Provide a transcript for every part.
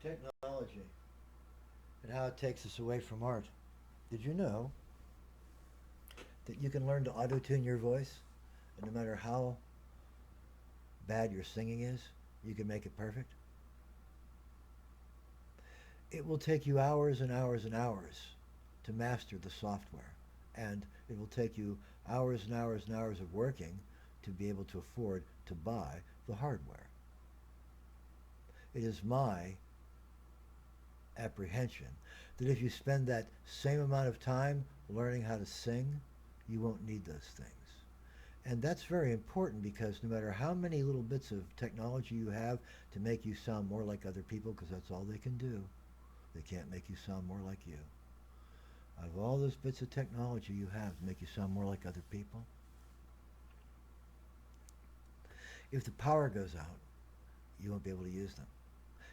Technology and how it takes us away from art. Did you know that you can learn to auto tune your voice, and no matter how bad your singing is, you can make it perfect? It will take you hours and hours and hours to master the software, and it will take you hours and hours and hours of working to be able to afford to buy the hardware. It is my apprehension that if you spend that same amount of time learning how to sing, you won't need those things. And that's very important because no matter how many little bits of technology you have to make you sound more like other people, because that's all they can do, they can't make you sound more like you. Out of all those bits of technology you have to make you sound more like other people, if the power goes out, you won't be able to use them.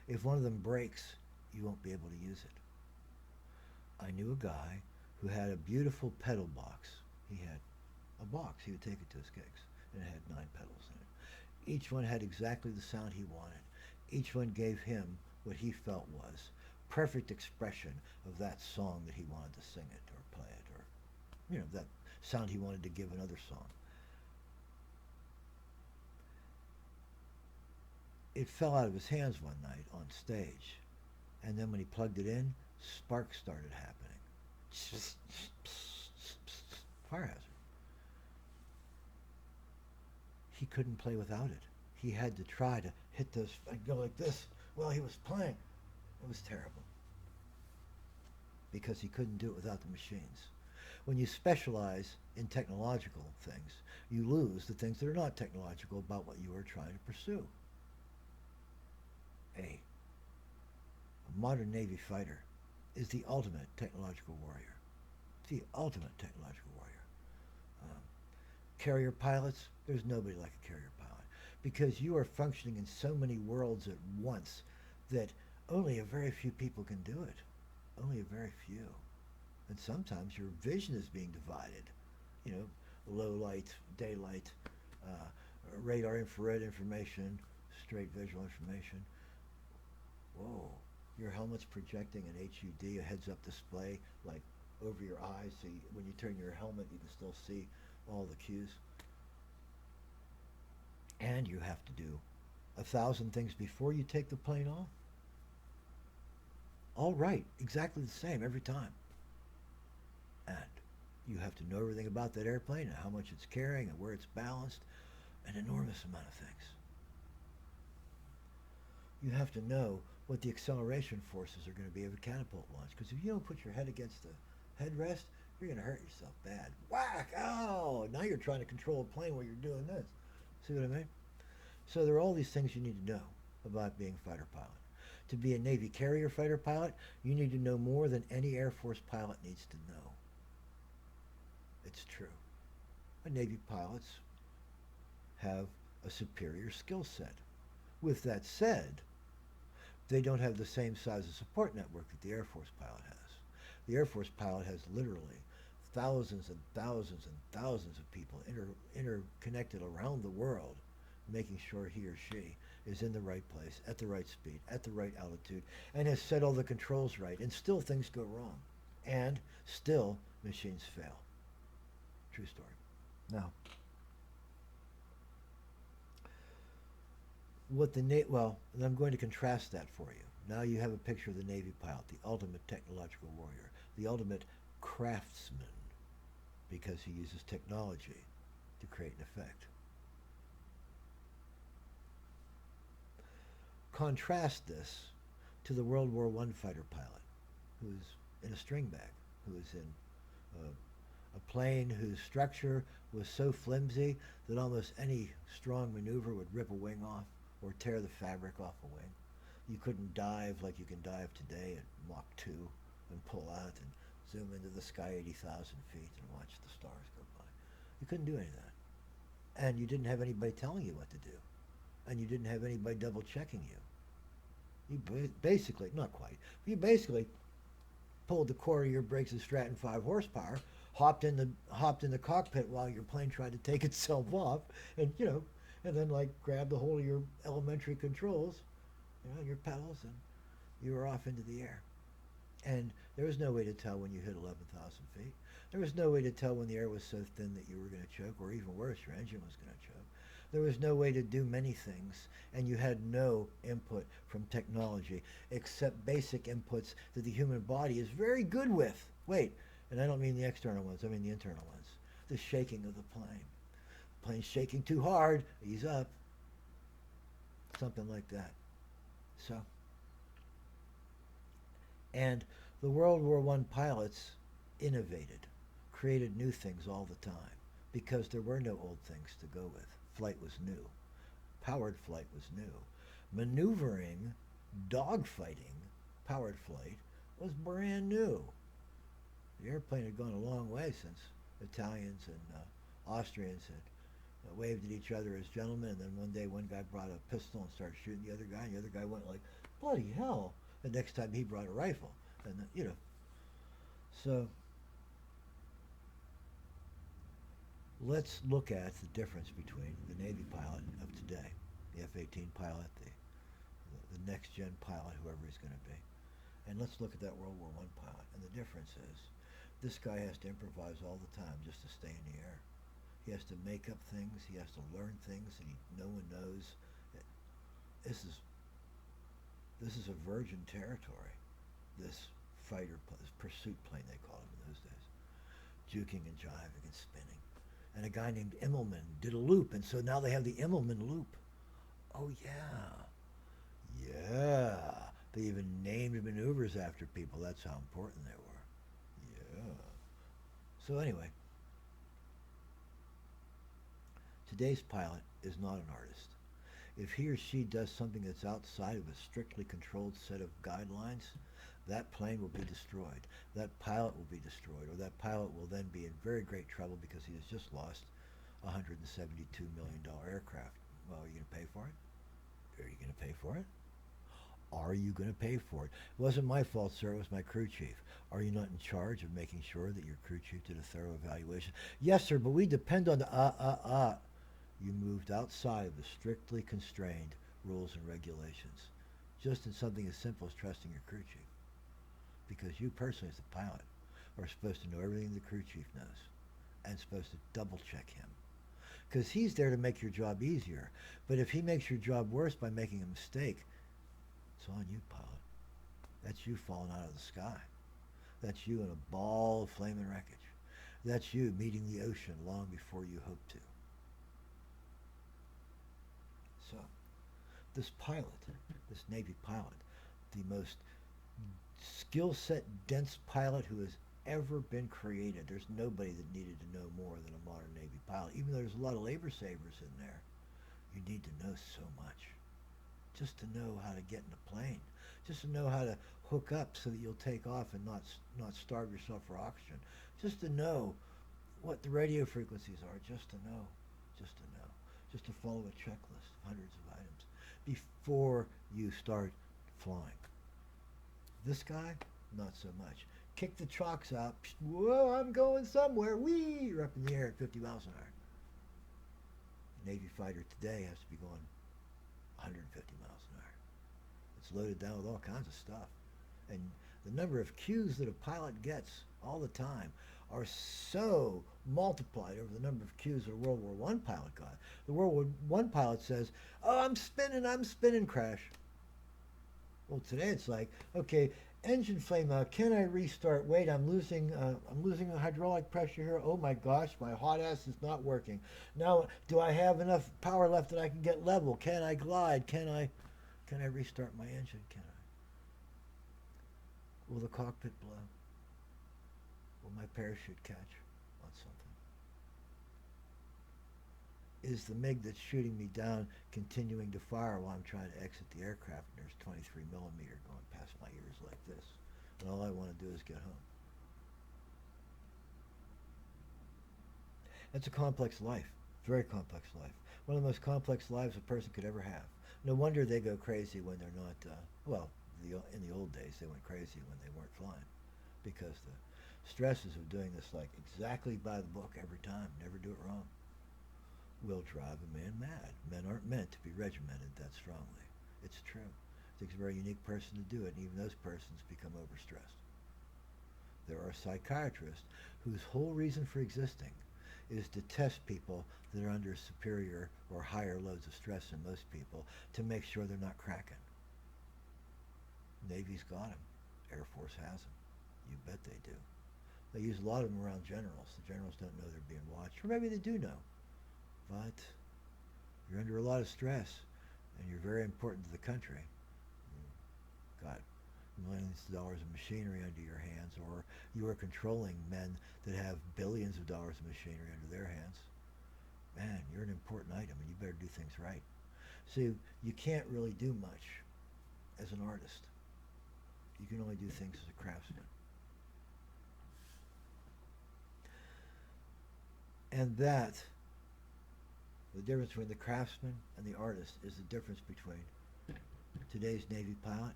If one of them breaks, you won't be able to use it. I knew a guy who had a beautiful pedal box. He had a box. He would take it to his gigs, and it had 9 pedals in it. Each one had exactly the sound he wanted. Each one gave him what he felt was perfect expression of that song that he wanted to sing it or play it, or that sound he wanted to give another song. It fell out of his hands one night on stage, and then when he plugged it in, sparks started happening. Fire hazard. He couldn't play without it. He had to try to hit those and go like this while he was playing. It was terrible because he couldn't do it without the machines. When you specialize in technological things, you lose the things that are not technological about what you are trying to pursue. A modern Navy fighter is the ultimate technological warrior. The ultimate technological warrior. Um, Carrier pilots, there's nobody like a carrier pilot because you are functioning in so many worlds at once that only a very few people can do it. Only a very few. And sometimes your vision is being divided. You know, low light, daylight, radar infrared information, straight visual information. Whoa, your helmet's projecting an HUD, a heads-up display, like over your eyes, so when you turn your helmet, you can still see all the cues. And you have to do 1,000 things before you take the plane off. All right, exactly the same every time. And you have to know everything about that airplane and how much it's carrying and where it's balanced, an enormous amount of things. You have to know what the acceleration forces are going to be of a catapult launch, because if you don't put your head against the headrest, you're going to hurt yourself bad. Whack! Oh! Now you're trying to control a plane while you're doing this. See what I mean? So there are all these things you need to know about being a fighter pilot. To be a Navy carrier fighter pilot, you need to know more than any Air Force pilot needs to know. It's true. Navy pilots have a superior skill set. With that said, they don't have the same size of support network that the Air Force pilot has. The Air Force pilot has literally thousands and thousands and thousands of people interconnected around the world, making sure he or she is in the right place, at the right speed, at the right altitude, and has set all the controls right, and still things go wrong. And still machines fail. True story. Now, and I'm going to contrast that for you. Now you have a picture of the Navy pilot, the ultimate technological warrior, the ultimate craftsman, because he uses technology to create an effect. Contrast this to the World War I fighter pilot who's in a string bag, who is in a plane whose structure was so flimsy that almost any strong maneuver would rip a wing off or tear the fabric off a wing. You couldn't dive like you can dive today at Mach 2 and pull out and zoom into the sky 80,000 feet and watch the stars go by. You couldn't do any of that. And you didn't have anybody telling you what to do. And you didn't have anybody double checking you. You basically, not quite, you basically pulled the core of your brakes at Stratton 5 horsepower, hopped in the cockpit while your plane tried to take itself off, and and then like grabbed the whole of your elementary controls, your pedals, and you were off into the air. And there was no way to tell when you hit 11,000 feet. There was no way to tell when the air was so thin that you were going to choke, or even worse, your engine was going to choke. There was no way to do many things, and you had no input from technology except basic inputs that the human body is very good with. Wait, and I don't mean the external ones, I mean the internal ones. The shaking of the plane. Plane's shaking too hard, ease up. Something like that. So, and the World War I pilots innovated, created new things all the time because there were no old things to go with. Flight was new. Powered flight was new. Maneuvering, dogfighting, powered flight was brand new. The airplane had gone a long way since Italians and Austrians had waved at each other as gentlemen, and then one day one guy brought a pistol and started shooting the other guy, and the other guy went like, bloody hell. The next time he brought a rifle. And, so let's look at the difference between the Navy pilot of today, the F-18 pilot, the next-gen pilot, whoever he's going to be. And let's look at that World War I pilot. And the difference is this guy has to improvise all the time just to stay in the air. He has to make up things. He has to learn things that no one knows. This is a virgin territory, this fighter, this pursuit plane they called it in those days. Juking and jiving and spinning. And a guy named Immelman did a loop, and so now they have the Immelman loop. Oh, yeah. Yeah. They even named maneuvers after people. That's how important they were. Yeah. So anyway, today's pilot is not an artist. If he or she does something that's outside of a strictly controlled set of guidelines, that plane will be destroyed. That pilot will be destroyed, or that pilot will then be in very great trouble because he has just lost a $172 million aircraft. Well, are you going to pay for it? Are you going to pay for it? Are you going to pay for it? It wasn't my fault, sir. It was my crew chief. Are you not in charge of making sure that your crew chief did a thorough evaluation? Yes, sir, but we depend on the You moved outside of the strictly constrained rules and regulations, just in something as simple as trusting your crew chief. Because you personally, as the pilot, are supposed to know everything the crew chief knows and supposed to double check him. Because he's there to make your job easier. But if he makes your job worse by making a mistake, it's on you, pilot. That's you falling out of the sky. That's you in a ball of flaming wreckage. That's you meeting the ocean long before you hope to. So, this pilot, this Navy pilot, the most skill set dense pilot who has ever been created. There's nobody that needed to know more than a modern Navy pilot. Even though there's a lot of labor savers in there, you need to know so much. Just to know how to get in a plane. Just to know how to hook up so that you'll take off and not starve yourself for oxygen. Just to know what the radio frequencies are. Just to know. Just to know. Just to follow a checklist of hundreds of items before you start flying. This guy, not so much. Kick the chocks out. Whoa, I'm going somewhere. Whee! You're up in the air at 50 miles an hour. The Navy fighter today has to be going 150 miles an hour. It's loaded down with all kinds of stuff. And the number of cues that a pilot gets all the time are so multiplied over the number of cues that a World War I pilot got. The World War I pilot says, oh, I'm spinning, crash. Well, today it's like, okay, engine flame out. Can I restart? Wait, I'm losing the hydraulic pressure here. Oh my gosh, my hot ass is not working. Now, do I have enough power left that I can get level? Can I glide? Can I restart my engine? Can I? Will the cockpit blow? Will my parachute catch on something? Is the MiG that's shooting me down continuing to fire while I'm trying to exit the aircraft and there's 23 millimeter going past my ears like this, and all I want to do is get home? It's a complex life, very complex life. One of the most complex lives a person could ever have. No wonder they go crazy when they're not, in the old days they went crazy when they weren't flying, because the stresses of doing this like exactly by the book every time, never do it wrong, will drive a man mad. Men aren't meant to be regimented that strongly. It's true. It takes a very unique person to do it, and even those persons become overstressed. There are psychiatrists whose whole reason for existing is to test people that are under superior or higher loads of stress than most people to make sure they're not cracking. Navy's got them. Air Force has them. You bet they do. They use a lot of them around generals. The generals don't know they're being watched, or maybe they do know. But you're under a lot of stress, and you're very important to the country. You've got millions of dollars of machinery under your hands, or you are controlling men that have billions of dollars of machinery under their hands. Man, you're an important item, and you better do things right. So you can't really do much as an artist. You can only do things as a craftsman. And that, the difference between the craftsman and the artist is the difference between today's Navy pilot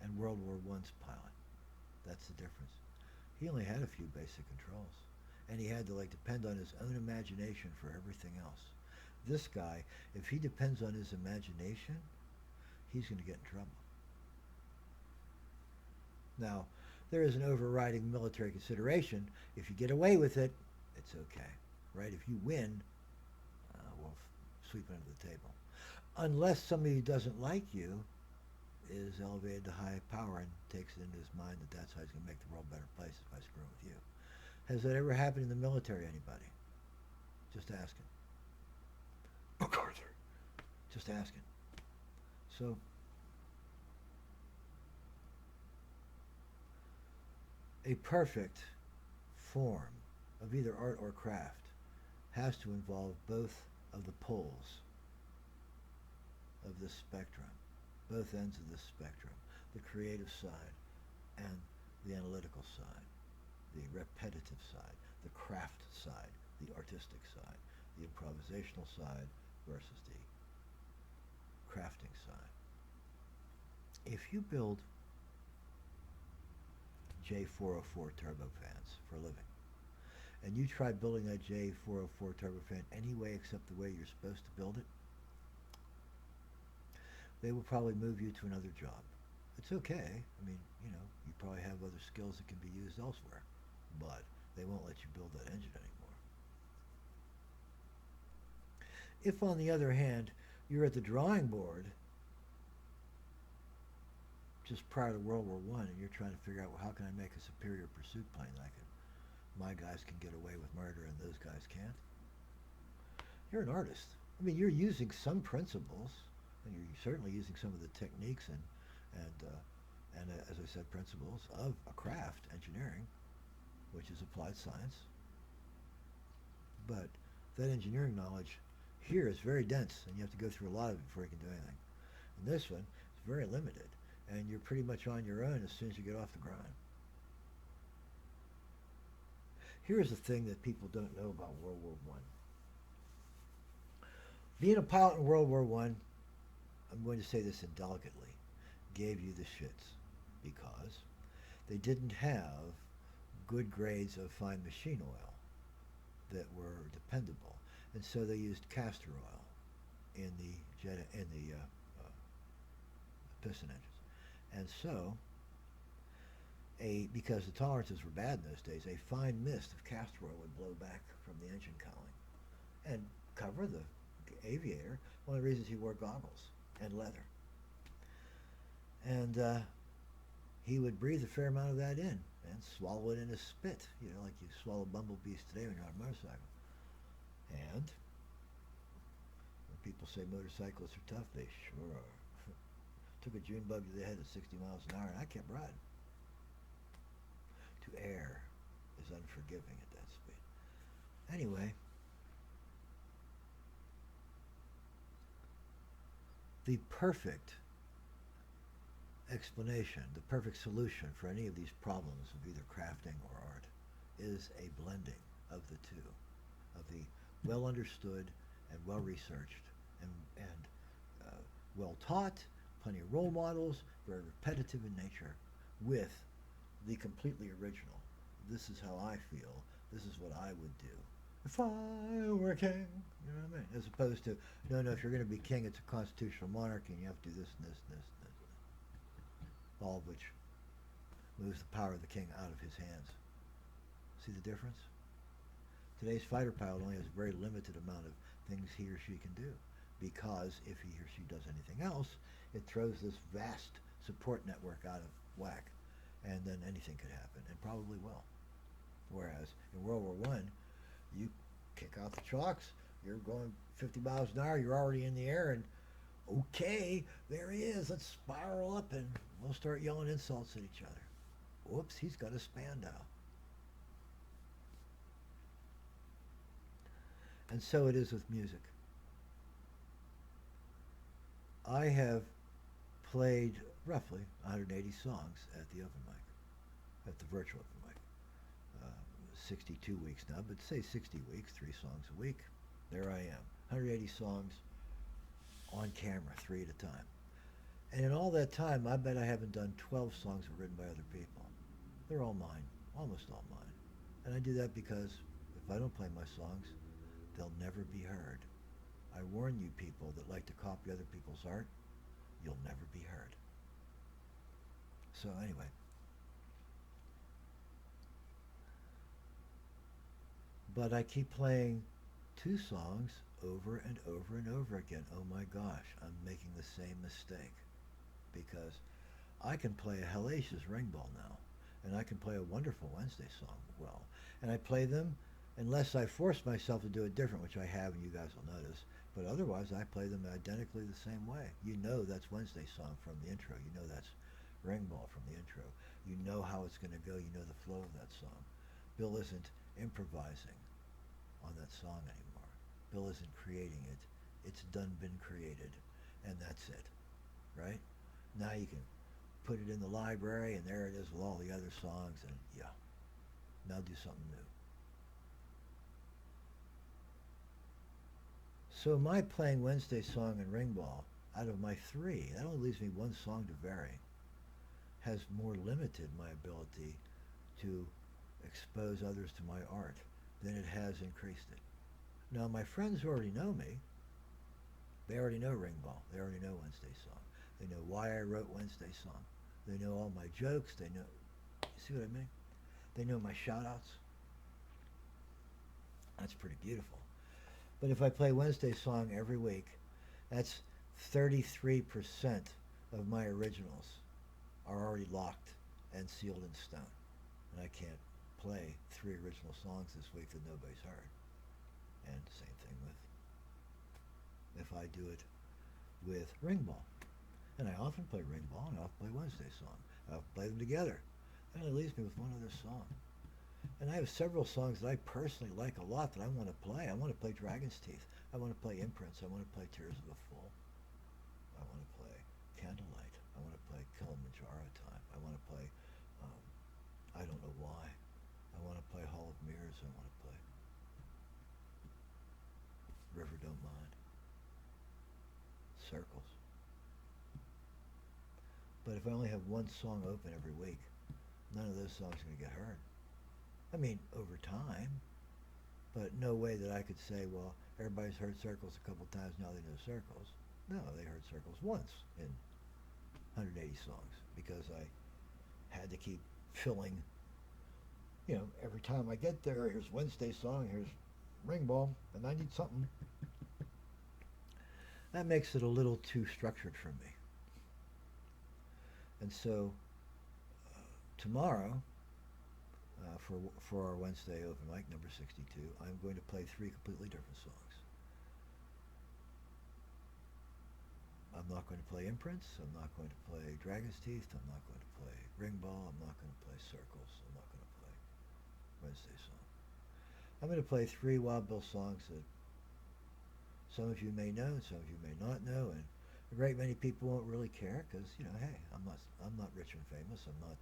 and World War I's pilot. That's the difference. He only had a few basic controls, and he had to depend on his own imagination for everything else. This guy, if he depends on his imagination, he's going to get in trouble. Now, there is an overriding military consideration. If you get away with it, it's okay, right? If you win, we'll sweep it under the table. Unless somebody who doesn't like you is elevated to high power and takes it into his mind that that's how he's going to make the world a better place if I screw with you. Has that ever happened in the military, anybody? Just asking. MacArthur. Just asking. So, a perfect form of either art or craft has to involve both of the poles of this spectrum, both ends of this spectrum, the creative side and the analytical side, the repetitive side, the craft side, the artistic side, the improvisational side versus the crafting side. If you build J404 turbofans for a living, and you try building that J404 turbofan any way except the way you're supposed to build it, they will probably move you to another job. It's okay. I mean, you probably have other skills that can be used elsewhere, but they won't let you build that engine anymore. If, on the other hand, you're at the drawing board just prior to World War I, and you're trying to figure out, well, how can I make a superior pursuit plane that my guys can get away with murder and those guys can't? You're an artist. I mean, you're using some principles, and you're certainly using some of the techniques and as I said, principles of a craft, engineering, which is applied science. But that engineering knowledge here is very dense, and you have to go through a lot of it before you can do anything. And this one is very limited, and you're pretty much on your own as soon as you get off the ground. Here's the thing that people don't know about World War I. Being a pilot in World War I, I'm going to say this indelicately, gave you the shits because they didn't have good grades of fine machine oil that were dependable, and so they used castor oil in the piston engines, and so because the tolerances were bad in those days, a fine mist of castor oil would blow back from the engine cowling and cover the aviator. One of the reasons he wore goggles and leather. And he would breathe a fair amount of that in and swallow it in his spit, like you swallow bumblebees today when you're on a motorcycle. And when people say motorcyclists are tough, they sure are. Took a June bug to the head at 60 miles an hour, and I kept riding. To err is unforgiving at that speed. Anyway, the perfect explanation, the perfect solution for any of these problems of either crafting or art is a blending of the two, of the well understood and well researched and well taught, plenty of role models, very repetitive in nature, with the completely original. This is how I feel. This is what I would do. If I were a king, you know what I mean? As opposed to, no, no, if you're going to be king, it's a constitutional monarchy, and you have to do this and this and this and this. All of which moves the power of the king out of his hands. See the difference? Today's fighter pilot only has a very limited amount of things he or she can do, because if he or she does anything else, it throws this vast support network out of whack, and then anything could happen, and probably will. Whereas in World War One, you kick out the chocks, you're going 50 miles an hour, you're already in the air, and okay, there he is, let's spiral up, and we'll start yelling insults at each other. Whoops, he's got a Spandau. And so it is with music. I have played roughly 180 songs at the open mic, at the virtual open mic. 62 weeks now, but say 60 weeks, 3 songs a week. There I am, 180 songs on camera, 3 at a time. And in all that time, I bet I haven't done 12 songs that were written by other people. They're all mine, almost all mine. And I do that because if I don't play my songs, they'll never be heard. I warn you people that like to copy other people's art, you'll never be heard. So anyway, but I keep playing 2 songs over and over and over again. Oh my gosh, I'm making the same mistake, because I can play a hellacious ring ball now, and I can play a wonderful Wednesday song well, and I play them unless I force myself to do it different, which I have, and you guys will notice. But otherwise, I play them identically the same way. You know that's Wednesday song from the intro. You know that's ring ball from the intro. You know how it's going to go. You know the flow of that song. Bill isn't improvising on that song anymore. Bill isn't creating it. It's done been created, and that's it, right? Now you can put it in the library, and there it is with all the other songs, and yeah, now do something new. So my playing Wednesday song and ring ball, out of my 3, that only leaves me 1 song to vary, has more limited my ability to expose others to my art than it has increased it. Now my friends who already know me, they already know ring ball, they already know Wednesday song. They know why I wrote Wednesday song. They know all my jokes, they know, you see what I mean? They know my shout outs. That's pretty beautiful. But if I play Wednesday song every week, that's 33% of my originals are already locked and sealed in stone. And I can't play 3 original songs this week that nobody's heard. And same thing with if I do it with ring ball. And I often play ring ball and I often play Wednesday song. I often play them together. And it leaves me with 1 other song. And I have several songs that I personally like a lot that I want to play. I want to play Dragon's Teeth. I want to play Imprints. I want to play Tears of a Fool. I want to play Candlelight. I want to play Kilimanjaro Time. I want to play I Don't Know Why. I want to play Hall of Mirrors. I want to play River Don't Mind. Circles. But if I only have 1 song open every week, none of those songs are going to get heard. I mean, over time, but no way that I could say, well, everybody's heard Circles a couple times, now they know Circles. No, they heard Circles once in 180 songs, because I had to keep filling, you know, every time I get there, here's Wednesday song, here's ring ball, and I need something. That makes it a little too structured for me. And so, tomorrow, for our Wednesday open mic, number 62, I'm going to play 3 completely different songs. I'm not going to play Imprints, I'm not going to play Dragon's Teeth, I'm not going to play Ring Ball, I'm not going to play Circles, I'm not going to play Wednesday song. I'm going to play 3 Wild Bill songs that some of you may know, and some of you may not know, and a great many people won't really care, because, you know, hey, I'm not rich and famous, I'm not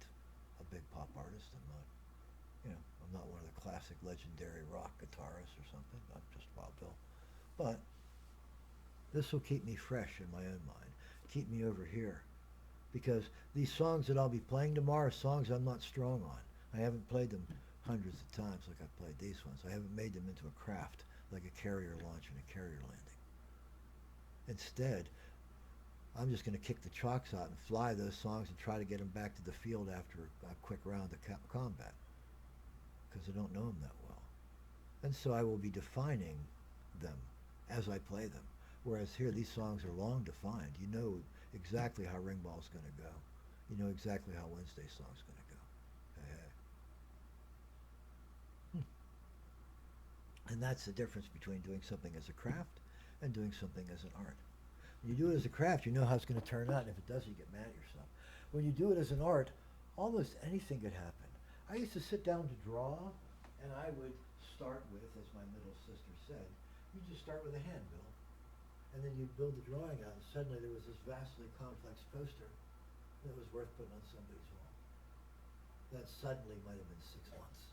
a big pop artist, I'm not one of the classic legendary rock guitarists or something. I'm just Wild Bill. But this will keep me fresh in my own mind, keep me over here, because these songs that I'll be playing tomorrow are songs I'm not strong on. I haven't played them hundreds of times like I played these ones. I haven't made them into a craft like a carrier launch and a carrier landing. Instead, I'm just going to kick the chocks out and fly those songs and try to get them back to the field after a quick round of combat because I don't know them that well. And so I will be defining them as I play them. Whereas here, these songs are long defined. You know exactly how Ring Ball's going to go. You know exactly how Wednesday Song's going to go. Hey, hey. And that's the difference between doing something as a craft and doing something as an art. When you do it as a craft, you know how it's going to turn out, and if it doesn't, you get mad at yourself. When you do it as an art, almost anything could happen. I used to sit down to draw, and I would start with, as my middle sister said, you just start with a hand, Bill. And then you build the drawing out, and suddenly there was this vastly complex poster that was worth putting on somebody's wall. That suddenly might have been 6 months.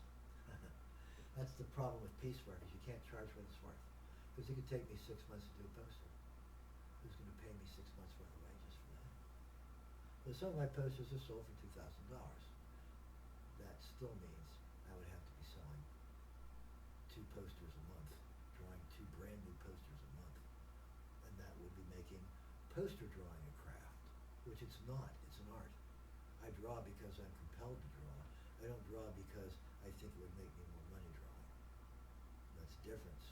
That's the problem with piecework, is you can't charge what it's worth. Because it could take me 6 months to do a poster. Who's going to pay me 6 months worth of wages for that? But some of my posters are sold for $2,000. That still means I would have to be selling 2 posters a month, drawing 2 brand new posters a month. And that would be making poster drawing a craft, which it's not, it's an art. I draw because I'm compelled to draw. I don't draw because I think it would make me more money drawing. That's the difference.